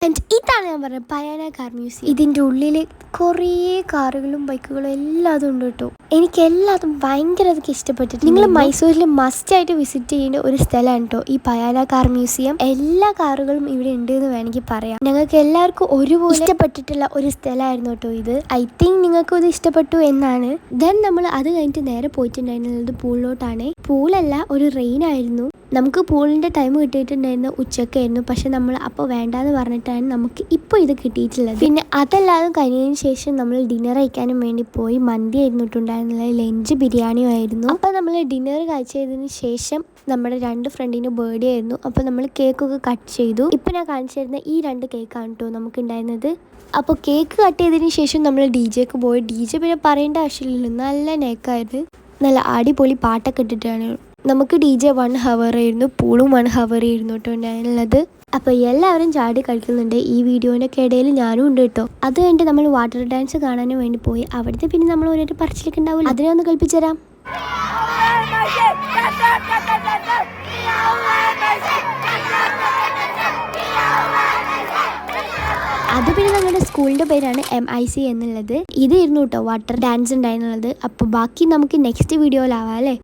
And ഇതാണ് ഞാൻ പറഞ്ഞത് പയാന കാർ മ്യൂസിയം. ഇതിൻ്റെ ഉള്ളിൽ കുറേ കാറുകളും ബൈക്കുകളും എല്ലാതും ഉണ്ട് കേട്ടോ. എനിക്ക് എല്ലാതും ഭയങ്കര അതൊക്കെ ഇഷ്ടപ്പെട്ടിട്ട്. നിങ്ങൾ മൈസൂരിൽ മസ്റ്റായിട്ട് വിസിറ്റ് ചെയ്യേണ്ട ഒരു സ്ഥലമാണ് കേട്ടോ ഈ പയാന കാർ മ്യൂസിയം. എല്ലാ കാറുകളും ഇവിടെ ഉണ്ട് എന്ന് വേണമെങ്കിൽ പറയാം. ഞങ്ങൾക്ക് എല്ലാവർക്കും ഒരുപോലെ ഇഷ്ടപ്പെട്ടിട്ടുള്ള ഒരു സ്ഥലമായിരുന്നു കേട്ടോ ഇത്. ഐ തിങ്ക് നിങ്ങൾക്കും ഇത് ഇഷ്ടപ്പെട്ടു എന്നാണ്. ദെൻ നമ്മൾ അത് കഴിഞ്ഞിട്ട് നേരെ പോയിട്ടുണ്ടായിരുന്നത് പൂളിലോട്ടാണ്. പൂളല്ല, ഒരു റെയിൻ ആയിരുന്നു. നമുക്ക് പൂളിൻ്റെ ടൈം കിട്ടിയിട്ടുണ്ടായിരുന്ന ഉച്ചക്കായിരുന്നു. പക്ഷെ നമ്മൾ അപ്പോൾ വേണ്ടാന്ന് പറഞ്ഞിട്ടാണ് നമുക്ക് ഇപ്പോൾ ഇത് കിട്ടിയിട്ടുള്ളത്. പിന്നെ അതെല്ലാതും കഴിഞ്ഞതിന് ശേഷം നമ്മൾ ഡിന്നർ കഴിക്കാനും വേണ്ടി പോയി. മന്തി ആയിരുന്നു ഇട്ടുണ്ടായിരുന്നത്, ലഞ്ച് ബിരിയാണിയും ആയിരുന്നു. അപ്പോൾ നമ്മൾ ഡിന്നർ കഴിച്ചതിന് ശേഷം നമ്മുടെ 2 ഫ്രണ്ടിൻ്റെ ബർത്ത്ഡേ ആയിരുന്നു. അപ്പോൾ നമ്മൾ കേക്കൊക്കെ കട്ട് ചെയ്തു. ഇപ്പോൾ ഞാൻ കാണിച്ചു തരുന്ന ഈ 2 കേക്കാണ് കേട്ടോ നമുക്ക് ഉണ്ടായിരുന്നത്. അപ്പോൾ കേക്ക് കട്ട് ചെയ്തതിന് ശേഷം നമ്മൾ DJക്ക് പോയി. DJ പിന്നെ പറയേണ്ട ആവശ്യമില്ലല്ലോ, നല്ല നേക്കായിരുന്നു. നല്ല അടിപൊളി പാട്ടൊക്കെ ഇട്ടിട്ടാണ്. നമുക്ക് DJ 1 hour ആയിരുന്നു, പൂളും 1 hour ആയിരുന്നു കേട്ടോ ഉണ്ടായിരുന്നത്. അപ്പോൾ എല്ലാവരും ചാടി കളിക്കുന്നുണ്ട്. ഈ വീഡിയോൻ്റെ ഒക്കെ ഇടയിൽ ഞാനും ഉണ്ട് കേട്ടോ. അത് കഴിഞ്ഞിട്ട് നമ്മൾ വാട്ടർ ഡാൻസ് കാണാനും വേണ്ടി പോയി. അവിടുത്തെ പിന്നെ നമ്മൾ ഒരു പറച്ചിലൊക്കെ ഉണ്ടാവില്ല, അതിനെ ഒന്ന് കളിപ്പിച്ചു തരാം. അത് പിന്നെ ഞങ്ങളുടെ സ്കൂളിൻ്റെ പേരാണ് MIC എന്നുള്ളത്. ഇതായിരുന്നു കേട്ടോ വാട്ടർ ഡാൻസ് ഉണ്ടായിരുന്നുള്ളത്. അപ്പോൾ ബാക്കി നമുക്ക് നെക്സ്റ്റ് വീഡിയോയിലാവാം അല്ലേ.